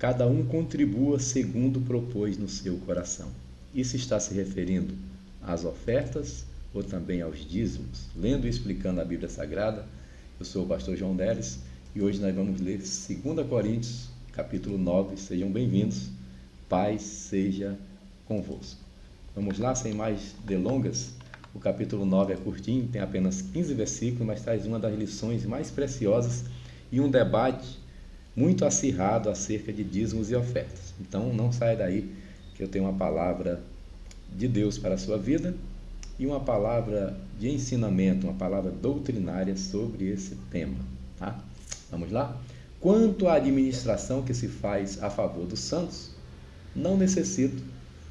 cada um contribua segundo propôs no seu coração. Isso está se referindo às ofertas ou também aos dízimos? Lendo e explicando a Bíblia Sagrada, eu sou o pastor João Deles e hoje nós vamos ler 2 Coríntios, capítulo 9. Sejam bem-vindos, paz seja convosco. Vamos lá, sem mais delongas. O capítulo 9 é curtinho, tem apenas 15 versículos, mas traz uma das lições mais preciosas e um debate muito acirrado acerca de dízimos e ofertas. Então não saia daí, que eu tenho uma palavra de Deus para a sua vida e uma palavra de ensinamento, uma palavra doutrinária sobre esse tema, tá? Vamos lá? Quanto à administração que se faz a favor dos santos, não necessito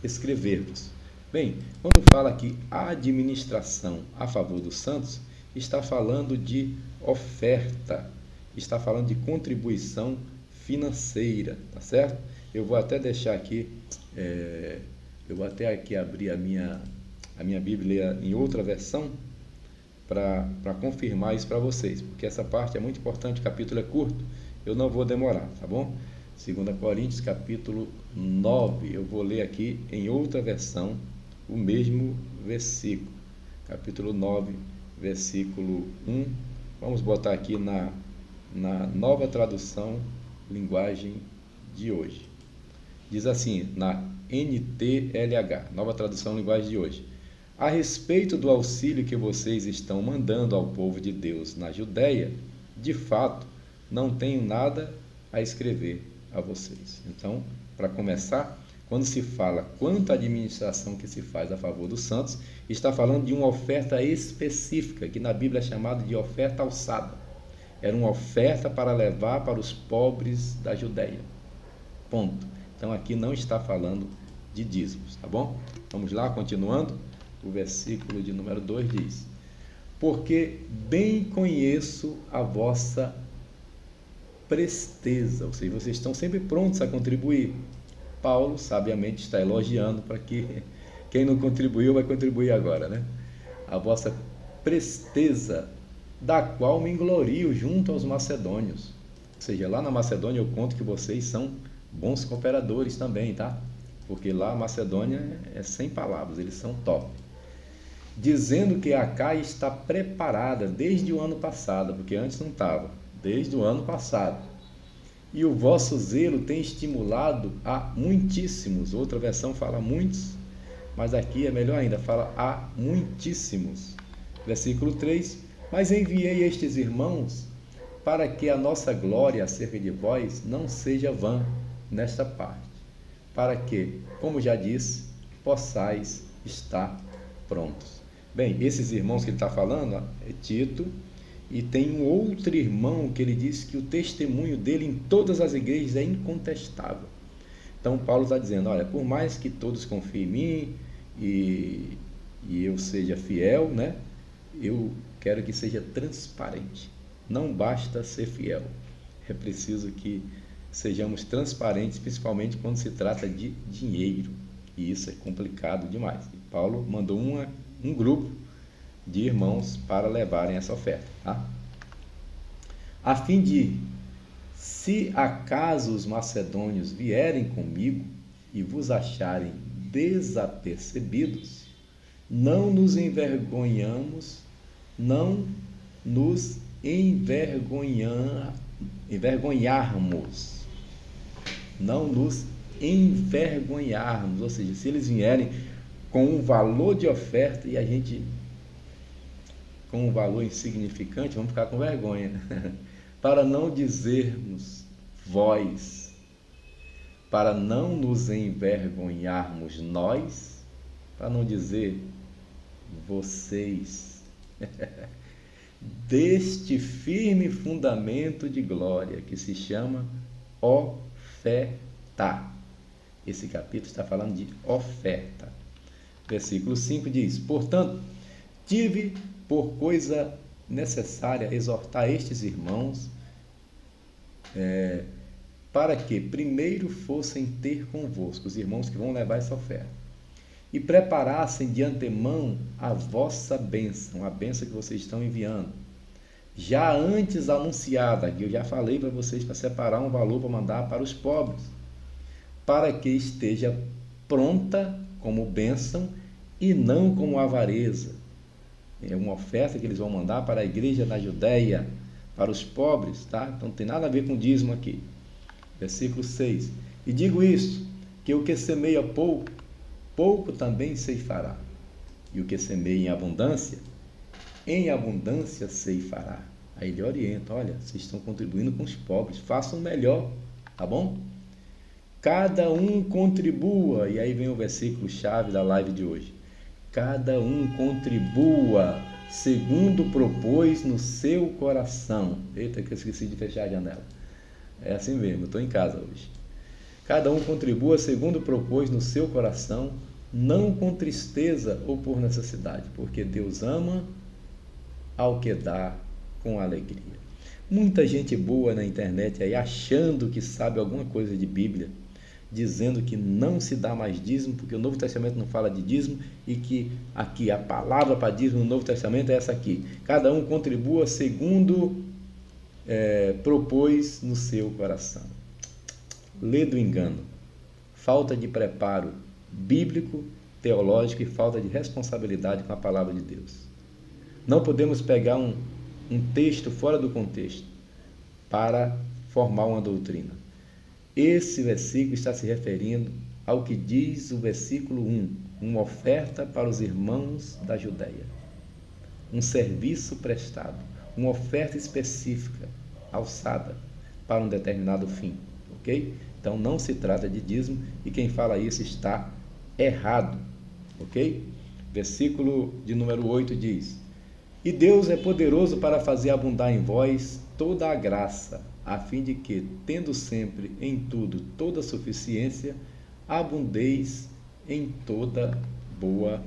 escrever-vos. Bem, quando fala aqui administração a favor dos santos, está falando de oferta, está falando de contribuição financeira, tá certo? Eu vou até deixar aqui, abrir a minha Bíblia em outra versão para confirmar isso para vocês, porque essa parte é muito importante, o capítulo é curto, eu não vou demorar, tá bom? 2 Coríntios, capítulo 9, eu vou ler aqui em outra versão o mesmo versículo, capítulo 9, versículo 1, vamos botar aqui na nova tradução, linguagem de hoje. Diz assim, na NTLH, nova tradução, linguagem de hoje. A respeito do auxílio que vocês estão mandando ao povo de Deus na Judéia, de fato, não tenho nada a escrever a vocês. Então, para começar, quando se fala quanto à administração que se faz a favor dos santos, está falando de uma oferta específica, que na Bíblia é chamada de oferta alçada. Era uma oferta para levar para os pobres da Judéia. Ponto. Então aqui não está falando de dízimos, tá bom? Vamos lá, continuando. O versículo de número 2 diz: porque bem conheço a vossa presteza, ou seja, vocês estão sempre prontos a contribuir. Paulo, sabiamente, está elogiando para que quem não contribuiu vai contribuir agora, né? A vossa presteza, da qual me englorio junto aos macedônios. Ou seja, lá na Macedônia eu conto que vocês são bons cooperadores também, tá? Porque lá a Macedônia é sem palavras, eles são top. Dizendo que a Acaia está preparada desde o ano passado, porque antes não estava, desde o ano passado. E o vosso zelo tem estimulado a muitíssimos. Outra versão fala muitos, mas aqui é melhor ainda, fala a muitíssimos. Versículo 3: mas enviei estes irmãos para que a nossa glória acerca de vós não seja vã nesta parte, para que, como já disse, possais estar prontos. Bem, esses irmãos que ele está falando é Tito, e tem um outro irmão que ele diz que o testemunho dele em todas as igrejas é incontestável. Então Paulo está dizendo, olha, por mais que todos confiem em mim e eu seja fiel, né? Eu quero que seja transparente. Não basta ser fiel, é preciso que sejamos transparentes, principalmente quando se trata de dinheiro, e isso é complicado demais. E Paulo mandou um grupo de irmãos para levarem essa oferta, tá? A fim de, se acaso os macedônios vierem comigo e vos acharem desapercebidos, não nos envergonharmos, ou seja, se eles vierem com um valor de oferta e a gente com um valor insignificante, vamos ficar com vergonha, para não dizermos vós, para não nos envergonharmos nós, para não dizer vocês, deste firme fundamento de glória que se chama oferta. Esse capítulo está falando de oferta. Versículo 5 diz: portanto, tive por coisa necessária exortar estes irmãos para que primeiro fossem ter convosco, os irmãos que vão levar essa oferta, e preparassem de antemão a vossa bênção, a bênção que vocês estão enviando, já antes anunciada, que eu já falei para vocês para separar um valor para mandar para os pobres, para que esteja pronta como bênção e não como avareza. É uma oferta que eles vão mandar para a igreja da Judéia, para os pobres, tá? Então não tem nada a ver com dízimo aqui. Versículo 6. E digo isso, que o que semeia pouco, pouco também ceifará. E o que semeia em abundância ceifará. Aí ele orienta, olha, vocês estão contribuindo com os pobres, façam o melhor, tá bom? Cada um contribua, e aí vem o versículo chave da live de hoje. Cada um contribua segundo propôs no seu coração. Eita, que eu esqueci de fechar a janela. É assim mesmo, eu estou em casa hoje. Cada um contribua segundo propôs no seu coração, não com tristeza ou por necessidade, porque Deus ama ao que dá com alegria. Muita gente boa na internet aí achando que sabe alguma coisa de Bíblia, dizendo que não se dá mais dízimo, porque o Novo Testamento não fala de dízimo, e que aqui a palavra para dízimo no Novo Testamento é essa aqui. Cada um contribua segundo propôs no seu coração. Lê do engano. Falta de preparo bíblico, teológico e falta de responsabilidade com a palavra de Deus. Não podemos pegar um texto fora do contexto para formar uma doutrina. Esse versículo está se referindo ao que diz o versículo 1, uma oferta para os irmãos da Judéia, um serviço prestado, uma oferta específica, alçada para um determinado fim, ok? Então não se trata de dízimo e quem fala isso está errado, ok? Versículo de número 8 diz: E Deus é poderoso para fazer abundar em vós toda a graça, a fim de que, tendo sempre em tudo toda suficiência, abundeis em toda boa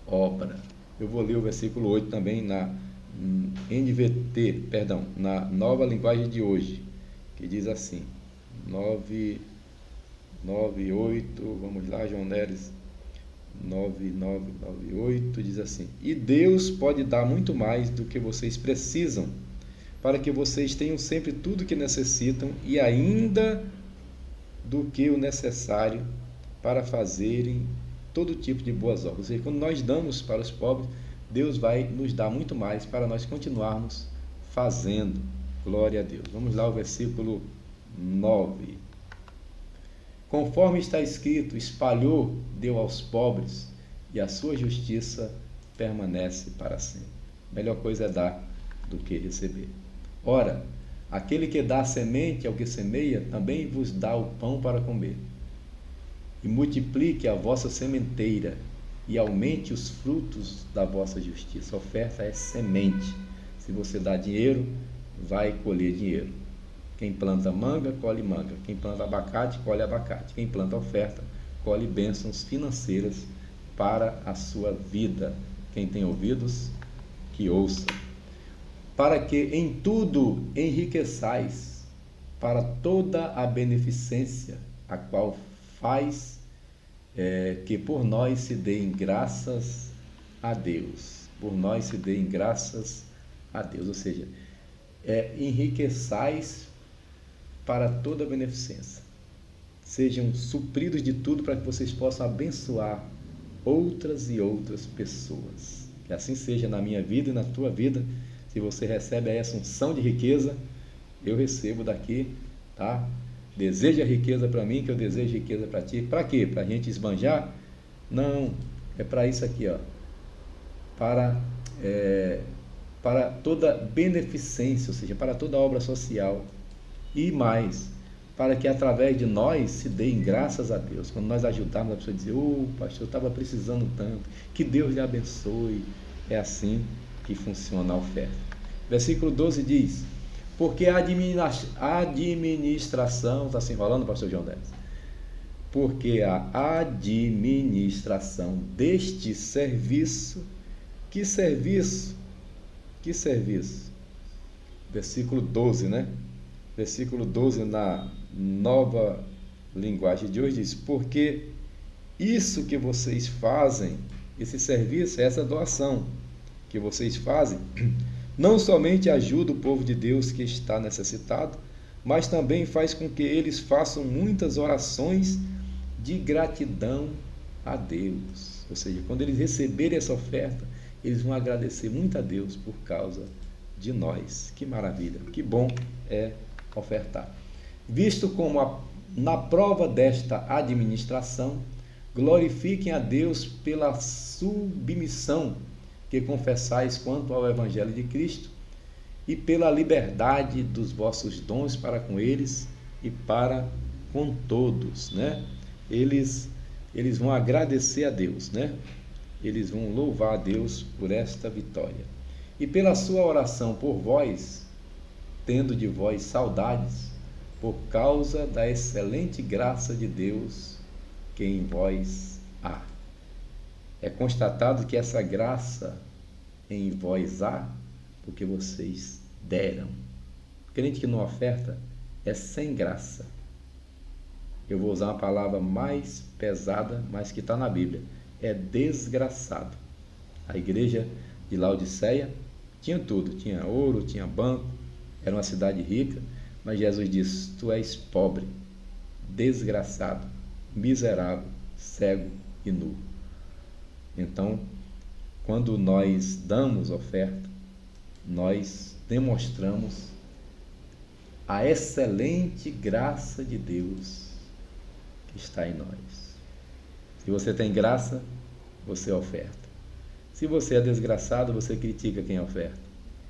obra. Eu vou ler o versículo 8 também na na nova linguagem de hoje, que diz assim, 9, 8, vamos lá, João Neres, 8, diz assim: E Deus pode dar muito mais do que vocês precisam, para que vocês tenham sempre tudo o que necessitam e ainda do que o necessário para fazerem todo tipo de boas obras. Ou seja, quando nós damos para os pobres, Deus vai nos dar muito mais para nós continuarmos fazendo. Glória a Deus. Vamos lá ao versículo 9. Conforme está escrito, espalhou, deu aos pobres, e a sua justiça permanece para sempre. Melhor coisa é dar do que receber. Ora, aquele que dá semente ao que semeia, também vos dá o pão para comer. E multiplique a vossa sementeira, e aumente os frutos da vossa justiça. A oferta é semente. Se você dá dinheiro, vai colher dinheiro. Quem planta manga, colhe manga. Quem planta abacate, colhe abacate. Quem planta oferta, colhe bênçãos financeiras para a sua vida. Quem tem ouvidos, que ouça. Para que em tudo enriqueçais, para toda a beneficência, a qual faz que por nós se deem graças a Deus. Por nós se deem graças a Deus. Ou seja, enriqueçais para toda a beneficência. Sejam supridos de tudo para que vocês possam abençoar outras e outras pessoas. Que assim seja na minha vida e na tua vida. Se você recebe essa unção de riqueza, eu recebo daqui, tá? Deseja riqueza para mim, que eu desejo riqueza para ti. Para quê? Para a gente esbanjar? Não, é para isso aqui, ó. Para toda beneficência, ou seja, para toda obra social. E mais, para que através de nós se deem graças a Deus. Quando nós ajudarmos a pessoa a dizer, pastor, eu estava precisando tanto, que Deus lhe abençoe. É assim que funciona a oferta. Versículo 12 diz: Porque a administração, está se enrolando, pastor João Neves? Porque a administração deste serviço, que serviço? Versículo 12, né? Versículo 12 na nova linguagem de hoje diz: Porque isso que vocês fazem, esse serviço, essa doação que vocês fazem, não somente ajuda o povo de Deus que está necessitado, mas também faz com que eles façam muitas orações de gratidão a Deus. Ou seja, quando eles receberem essa oferta, eles vão agradecer muito a Deus por causa de nós. Que maravilha, que bom é ofertar. Visto como na prova desta administração, glorifiquem a Deus pela submissão que confessais quanto ao Evangelho de Cristo e pela liberdade dos vossos dons para com eles e para com todos, né? Eles vão agradecer a Deus, né? Eles vão louvar a Deus por esta vitória. E pela sua oração por vós, tendo de vós saudades, por causa da excelente graça de Deus que em vós há. É constatado que essa graça em vós há porque vocês deram. Crente que não oferta é sem graça. Eu vou usar uma palavra mais pesada, mas que está na Bíblia. É desgraçado. A igreja de Laodiceia tinha tudo. Tinha ouro, tinha banco. Era uma cidade rica. Mas Jesus disse, tu és pobre, desgraçado, miserável, cego e nu. Então, quando nós damos oferta, nós demonstramos a excelente graça de Deus que está em nós. Se você tem graça, você oferta. Se você é desgraçado, você critica quem oferta.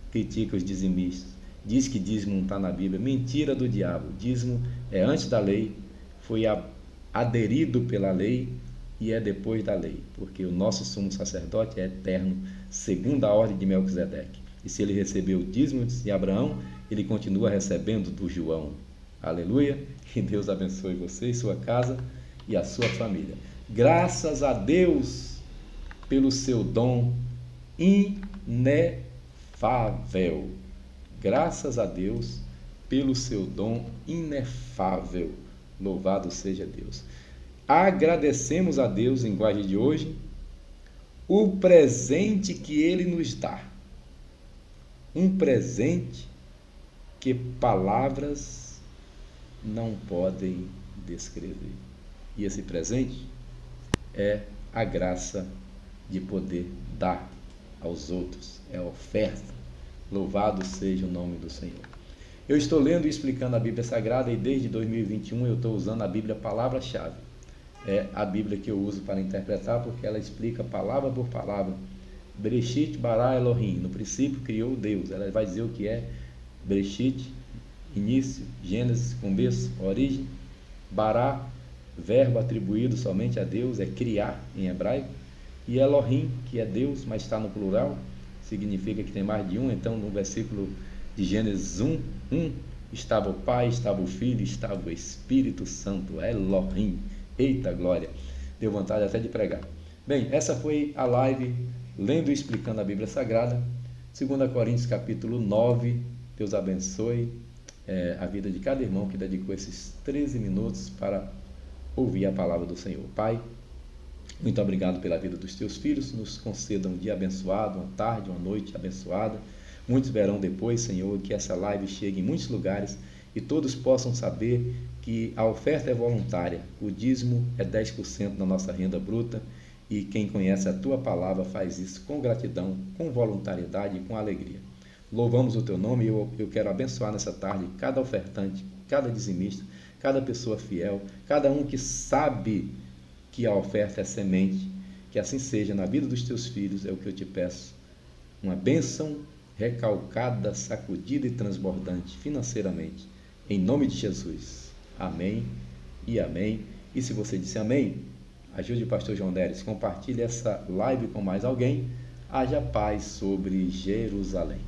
Critica os dizimistas. Diz que dízimo não está na Bíblia. Mentira do diabo. Dízimo é antes da lei, foi aderido pela lei e é depois da lei, porque o nosso sumo sacerdote é eterno, segundo a ordem de Melquisedeque. E se ele recebeu o dízimo de Abraão, ele continua recebendo do João. Aleluia! Que Deus abençoe você e sua casa e a sua família. Graças a Deus pelo seu dom inefável. Graças a Deus pelo seu dom inefável. Louvado seja Deus. Agradecemos a Deus, linguagem de hoje, o presente que Ele nos dá. Um presente que palavras não podem descrever. E esse presente é a graça de poder dar aos outros. É a oferta. Louvado seja o nome do Senhor. Eu estou lendo e explicando a Bíblia Sagrada e desde 2021 eu estou usando a Bíblia palavra-chave. É a Bíblia que eu uso para interpretar porque ela explica palavra por palavra. Bereshit bara Elohim. No princípio criou Deus. Ela vai dizer o que é Bereshit, início, Gênesis, começo, origem. Bara, verbo atribuído somente a Deus, é criar em hebraico. E Elohim, que é Deus, mas está no plural, significa que tem mais de um. Então no versículo de Gênesis 1, estava o Pai, estava o Filho, estava o Espírito Santo, Elohim. Eita glória, deu vontade até de pregar. Bem, essa foi a live lendo e explicando a Bíblia Sagrada, 2 Coríntios capítulo 9. Deus abençoe a vida de cada irmão que dedicou esses 13 minutos para ouvir a palavra do Senhor. Pai, muito obrigado pela vida dos teus filhos, nos conceda um dia abençoado, uma tarde, uma noite abençoada. Muitos verão depois, Senhor, que essa live chegue em muitos lugares e todos possam saber que a oferta é voluntária, o dízimo é 10% da nossa renda bruta e quem conhece a Tua palavra faz isso com gratidão, com voluntariedade e com alegria. Louvamos o Teu nome e eu quero abençoar nessa tarde cada ofertante, cada dizimista, cada pessoa fiel, cada um que sabe que a oferta é semente, que assim seja na vida dos Teus filhos, é o que eu te peço. Uma bênção recalcada, sacudida e transbordante financeiramente, em nome de Jesus. Amém e amém. E se você disse amém, ajude o pastor João Neres, compartilhe essa live com mais alguém. Haja paz sobre Jerusalém.